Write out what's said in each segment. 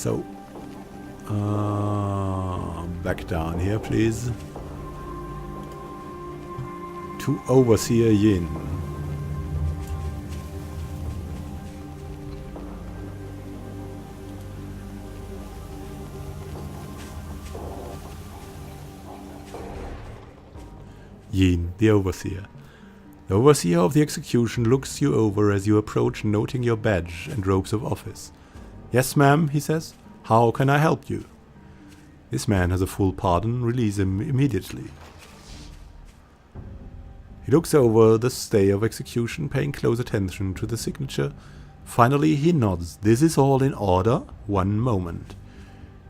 So, back down here, please. To Overseer Yin. Yin, the Overseer. The Overseer of the execution looks you over as you approach, noting your badge and robes of office. Yes, ma'am, he says. How can I help you? This man has a full pardon. Release him immediately. He looks over the stay of execution, paying close attention to the signature. Finally, he nods. This is all in order. One moment.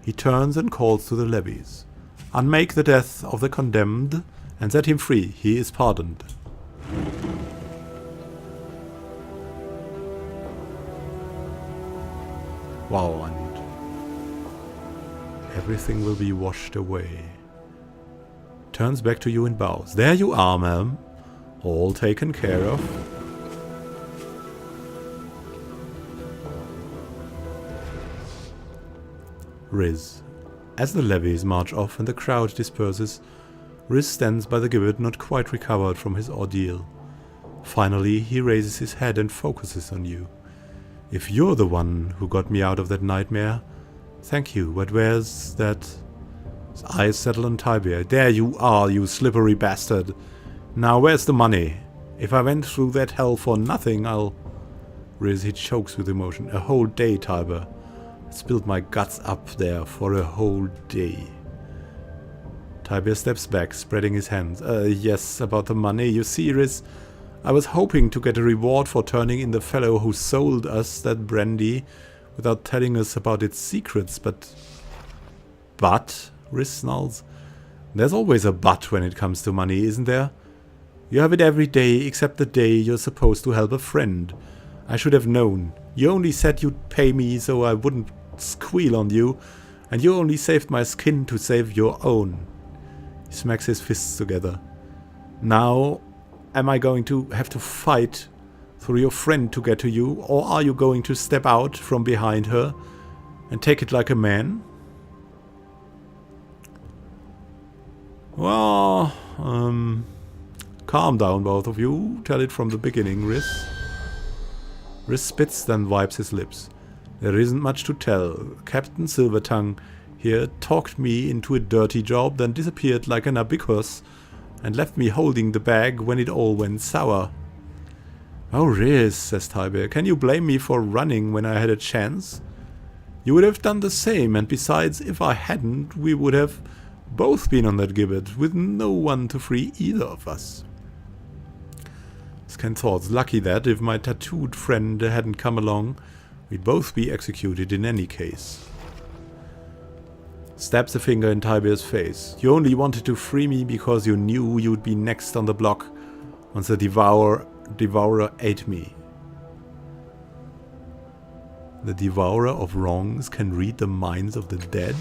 He turns and calls to the levies. Unmake the death of the condemned and set him free. He is pardoned. Wow, and everything will be washed away. Turns back to you and bows. There you are, ma'am. All taken care of. Riz. As the levies march off and the crowd disperses, Riz stands by the gibbet, not quite recovered from his ordeal. Finally, he raises his head and focuses on you. If you're the one who got me out of that nightmare, thank you, but where's that? His eyes settle on Tibia. There you are, you slippery bastard. Now where's the money? If I went through that hell for nothing, I'll... Riz, he chokes with emotion. A whole day, Tibia. I spilled my guts up there for a whole day. Tibia steps back, spreading his hands. Yes, about the money. You see, Riz, I was hoping to get a reward for turning in the fellow who sold us that brandy without telling us about its secrets, but... But? Riz snarls. There's always a but when it comes to money, isn't there? You have it every day except the day you're supposed to help a friend. I should have known. You only said you'd pay me so I wouldn't squeal on you, and you only saved my skin to save your own. He smacks his fists together. Now, am I going to have to fight through your friend to get to you, or are you going to step out from behind her and take it like a man? Well, calm down, both of you. Tell it from the beginning, Riz. Riz spits, then wipes his lips. There isn't much to tell. Captain Silvertongue here talked me into a dirty job, then disappeared like an abacus and left me holding the bag when it all went sour. Oh, Riz, says Tibia, can you blame me for running when I had a chance? You would have done the same, and besides, if I hadn't, we would have both been on that gibbet, with no one to free either of us. Scan thoughts, lucky that, if my tattooed friend hadn't come along, we'd both be executed in any case. Stabs a finger in Tibia's face. You only wanted to free me because you knew you'd be next on the block once the Devourer ate me. The Devourer of Wrongs can read the minds of the dead?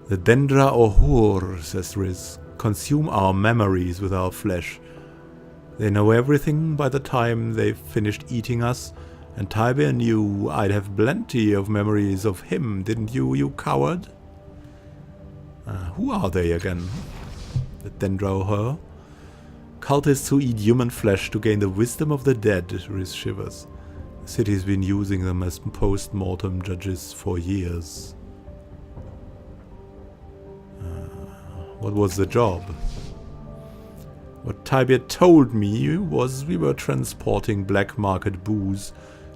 The Dendra Ohur, says Riz, consume our memories with our flesh. They know everything by the time they've finished eating us, and Tibia knew I'd have plenty of memories of him, didn't you, you coward? Who are they again? The Dendra Ohur? Cultists who eat human flesh to gain the wisdom of the dead, Riz shivers. The city's been using them as post-mortem judges for years. What was the job? What Tibia told me was we were transporting black market booze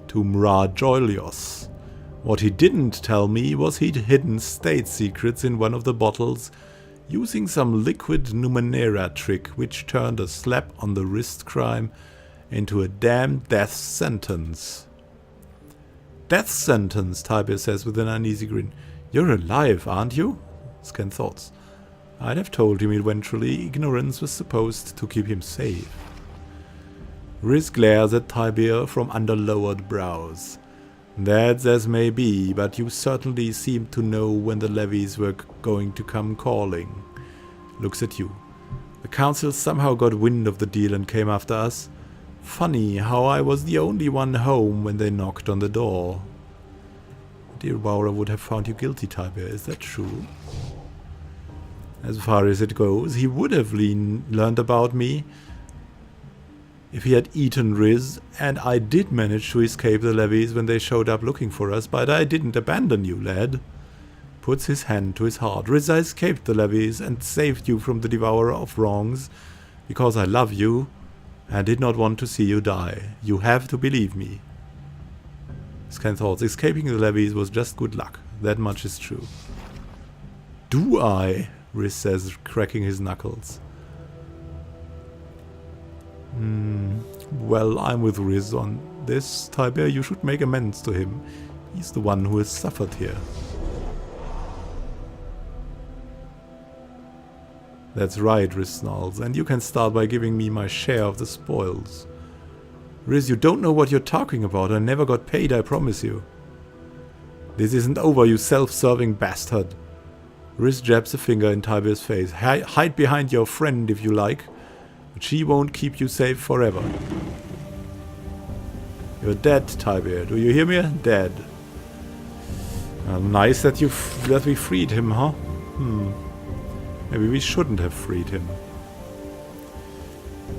to Mra Joilios. What he didn't tell me was he'd hidden state secrets in one of the bottles, using some liquid Numenera trick which turned a slap on the wrist crime into a damn death sentence. Death sentence, Tibia says with an uneasy grin. You're alive, aren't you? Scan thoughts. I'd have told him eventually. Ignorance was supposed to keep him safe. Riz glares at Tibia from under lowered brows. That's as may be, but you certainly seem to know when the levies were going to come calling. Looks at you. The council somehow got wind of the deal and came after us. Funny how I was the only one home when they knocked on the door. The devourer would have found you guilty, Tiber. Is that true? As far as it goes, he would have learned about me if he had eaten Riz, and I did manage to escape the levies when they showed up looking for us, but I didn't abandon you, lad. Puts his hand to his heart. Riz, I escaped the levies and saved you from the devourer of wrongs because I love you and did not want to see you die. You have to believe me. Scan thoughts. Escaping the levies was just good luck. That much is true. Do I? Riz says, cracking his knuckles. Well, I'm with Riz on this. Tiber, you should make amends to him. He's the one who has suffered here. That's right, Riz snarls, and you can start by giving me my share of the spoils. Riz, you don't know what you're talking about. I never got paid, I promise you. This isn't over, you self-serving bastard. Riz jabs a finger in Tiber's face. Hide behind your friend if you like, but she won't keep you safe forever. You're dead, Tiber. Do you hear me? Dead. Nice that we freed him, huh? Maybe we shouldn't have freed him.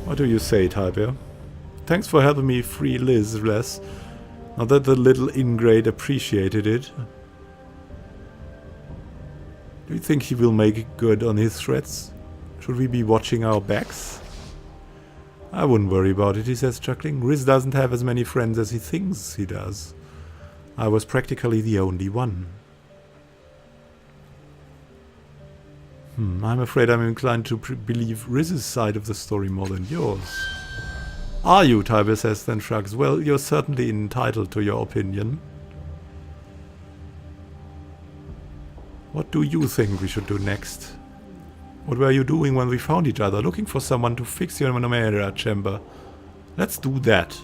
What do you say, Tiber? Thanks for helping me free Liz, Les. Not that the little ingrate appreciated it. Do you think he will make good on his threats? Should we be watching our backs? I wouldn't worry about it, he says, chuckling. Riz doesn't have as many friends as he thinks he does. I was practically the only one. I'm afraid I'm inclined to believe Riz's side of the story more than yours. Are you? Tiber says, then shrugs. Well, you're certainly entitled to your opinion. What do you think we should do next? What were you doing when we found each other? Looking for someone to fix your Numenera chamber. Let's do that.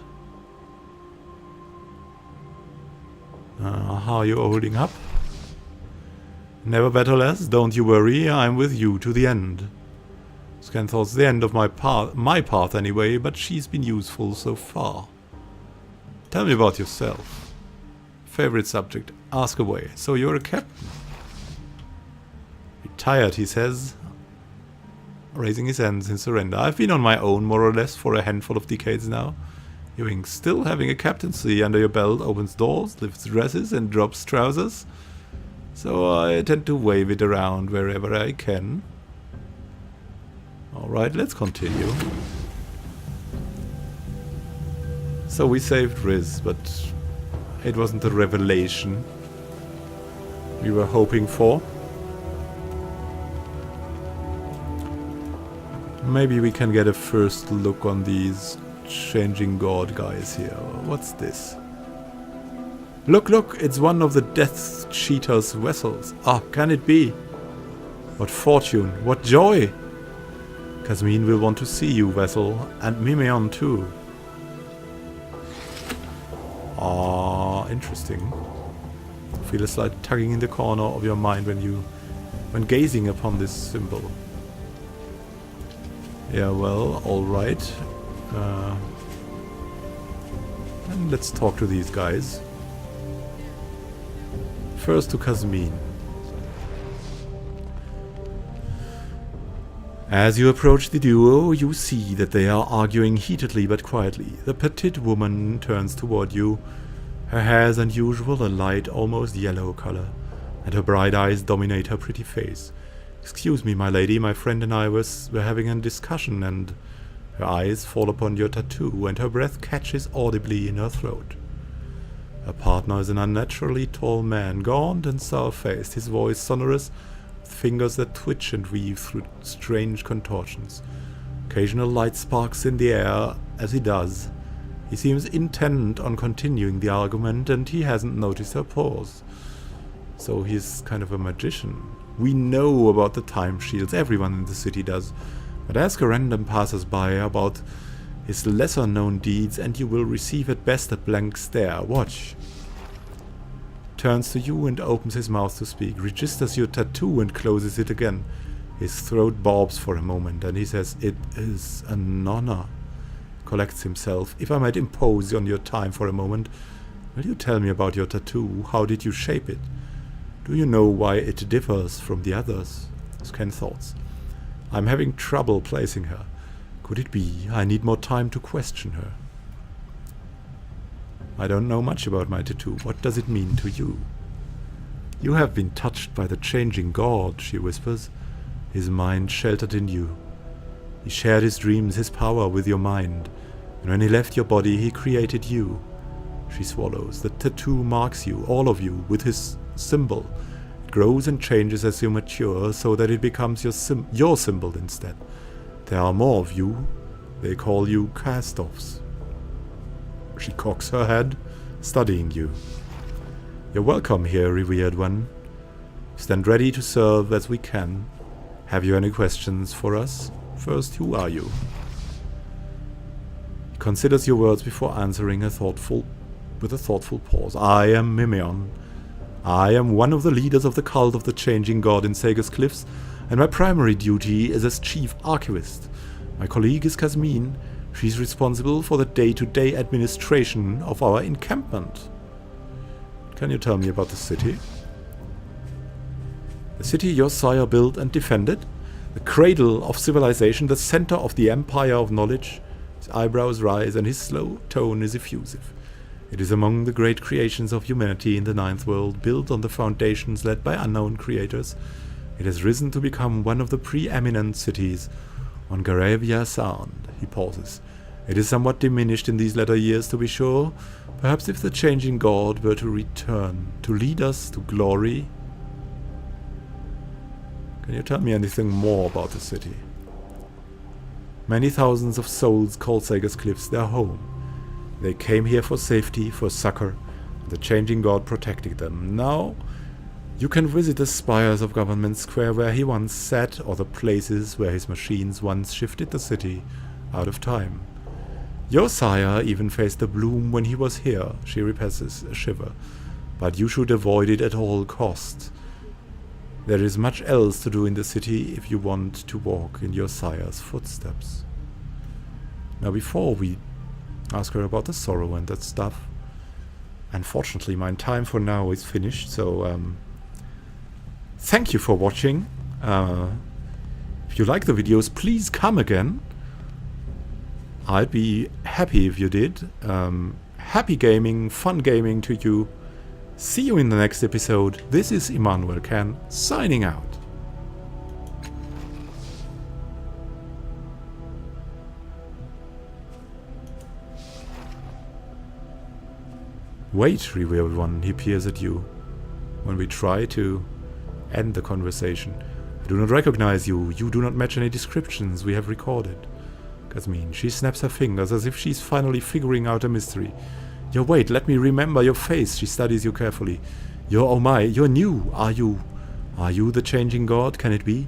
How are you holding up? Never better, less. Don't you worry. I'm with you to the end. Scanthal's the end of my path anyway, but she's been useful so far. Tell me about yourself. Favorite subject. Ask away. So you're a captain. Retired, he says, raising his hands in surrender. I've been on my own, more or less, for a handful of decades now. Ewing, still having a captaincy under your belt opens doors, lifts dresses, and drops trousers. So I tend to wave it around wherever I can. Alright, let's continue. So we saved Riz, but it wasn't the revelation we were hoping for. Maybe we can get a first look on these Changing God guys here. What's this? Look, look, it's one of the Death Cheater's vessels. Ah, can it be? What fortune, what joy! Kasmin will want to see you, vessel, and Mimeon too. Ah, interesting. Feel a slight tugging in the corner of your mind when gazing upon this symbol. Yeah, well, alright. And let's talk to these guys. First to Kasmin. As you approach the duo, you see that they are arguing heatedly but quietly. The petite woman turns toward you. Her hair is unusual, a light, almost yellow color, and her bright eyes dominate her pretty face. Excuse me, my lady, my friend and I were having a discussion, and her eyes fall upon your tattoo, and her breath catches audibly in her throat. Her partner is an unnaturally tall man, gaunt and sour-faced, his voice sonorous, with fingers that twitch and weave through strange contortions. Occasional light sparks in the air as he does. He seems intent on continuing the argument, and he hasn't noticed her pause. So he's kind of a magician. We know about the time shields, everyone in the city does. But ask a random passersby about his lesser-known deeds, and you will receive at best a blank stare. Watch. Turns to you and opens his mouth to speak. Registers your tattoo and closes it again. His throat bobs for a moment, and he says, "It is an honor." Collects himself. If I might impose on your time for a moment, Will you tell me about your tattoo? How did you shape it? Do you know why it differs from the others? Scan thoughts. I'm having trouble placing her. Could it be I need more time to question her? I don't know much about my tattoo. What does it mean to you? You have been touched by the changing God, she whispers, his mind sheltered in you. He shared his dreams, his power with your mind, and when he left your body, he created you. She swallows. The tattoo marks you, all of you, with his symbol. It grows and changes as you mature, so that it becomes your symbol instead. There are more of you. They call you cast-offs. She cocks her head, studying you. You're welcome here, revered one. Stand ready to serve as we can. Have you any questions for us? First, who are you? He considers your words before answering with a thoughtful pause. I am Mimeon. I am one of the leaders of the cult of the Changing God in Sager's Cliffs, and my primary duty is as chief archivist. My colleague is Kasmin. She's responsible for the day-to-day administration of our encampment. Can you tell me about the city? The city your sire built and defended? The cradle of civilization, the center of the empire of knowledge? His eyebrows rise and his slow tone is effusive. It is among the great creations of humanity in the Ninth World, built on the foundations led by unknown creators. It has risen to become one of the preeminent cities on Garavia Sound. He pauses. It is somewhat diminished in these latter years, to be sure. Perhaps if the changing God were to return, to lead us to glory. Can you tell me anything more about the city? Many thousands of souls call Sager's Cliffs their home. They came here for safety, for succor, and the changing God protected them. Now, you can visit the spires of Government Square where he once sat, or the places where his machines once shifted the city out of time. Your sire even faced the bloom when he was here, she represses a shiver, but you should avoid it at all costs. There is much else to do in the city if you want to walk in your sire's footsteps. Now, before we ask her about the sorrow and that stuff, unfortunately my time for now is finished, so thank you for watching. If you like the videos, please come again. I'd be happy if you did. Happy gaming, fun gaming to you. See you in the next episode. This is Immanuel Can, signing out. Wait, revered one, he peers at you. When we try to end the conversation. I do not recognize you. You do not match any descriptions we have recorded. Kasmin, she snaps her fingers as if she's finally figuring out a mystery. Wait, let me remember your face. She studies you carefully. Oh my, you're new. Are you the changing God? Can it be?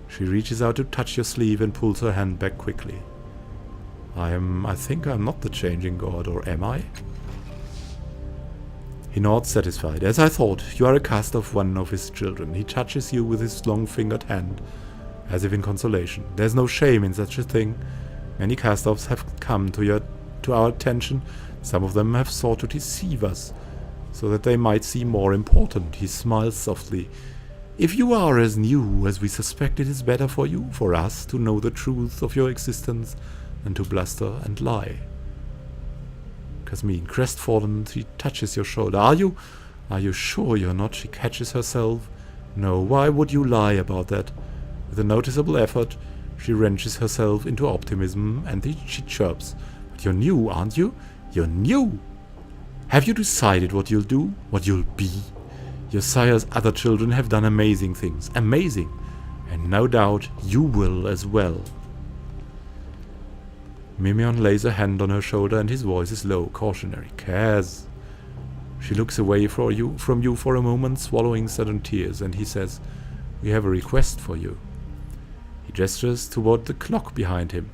She reaches out to touch your sleeve and pulls her hand back quickly. I think I'm not the changing God, or am I? He nods satisfied. As I thought, you are a cast of one of his children. He touches you with his long-fingered hand, as if in consolation. There's no shame in such a thing. Many cast-offs have come to our attention. Some of them have sought to deceive us, so that they might seem more important. He smiles softly. If you are as new as we suspect, it is better for you, for us, to know the truth of your existence than to bluster and lie. Kasmin, crestfallen, she touches your shoulder. Are you sure you're not? She catches herself. No, why would you lie about that? With a noticeable effort, she wrenches herself into optimism, and she chirps. But you're new, aren't you? You're new! Have you decided what you'll do? What you'll be? Your sire's other children have done amazing things. Amazing! And no doubt you will as well. Mimeon lays a hand on her shoulder and his voice is low, cautionary. Kaz! She looks away from you for a moment, swallowing sudden tears, and he says, We have a request for you. He gestures toward the clock behind him.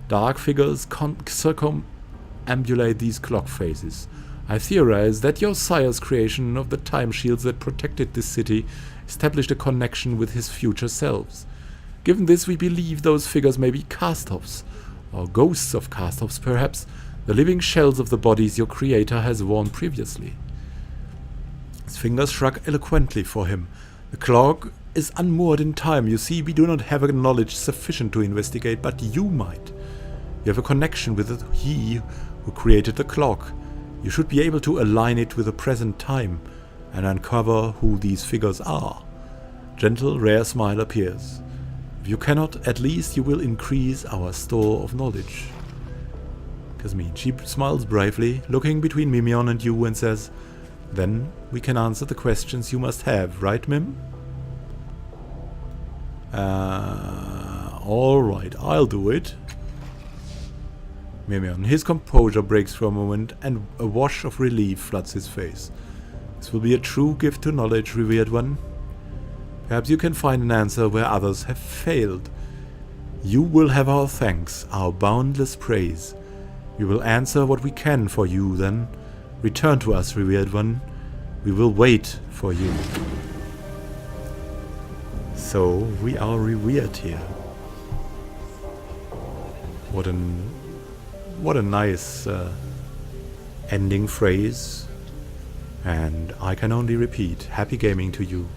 Dark figures circumambulate these clock faces. I theorize that your sire's creation of the time shields that protected this city established a connection with his future selves. Given this, we believe those figures may be cast-offs, or ghosts of cast-offs perhaps. the living shells of the bodies your creator has worn previously. His fingers shrug eloquently for him. The clock is unmoored in time. You see, we do not have a knowledge sufficient to investigate, but you might. You have a connection with he who created the clock. You should be able to align it with the present time and uncover who these figures are. Gentle, rare smile appears. If you cannot, at least you will increase our store of knowledge. Kasmin, she smiles bravely, looking between Mimion and you and says, then we can answer the questions you must have, right, Mim? Alright, I'll do it. Mimion, his composure breaks for a moment and a wash of relief floods his face. This will be a true gift to knowledge, revered one. Perhaps you can find an answer where others have failed. You will have our thanks, our boundless praise. We will answer what we can for you, then. Return to us, revered one. We will wait for you. So, we are revered here. What a nice ending phrase. And I can only repeat, happy gaming to you.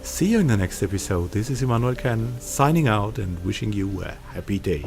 See you in the next episode. This is Immanuel Ken, signing out and wishing you a happy day.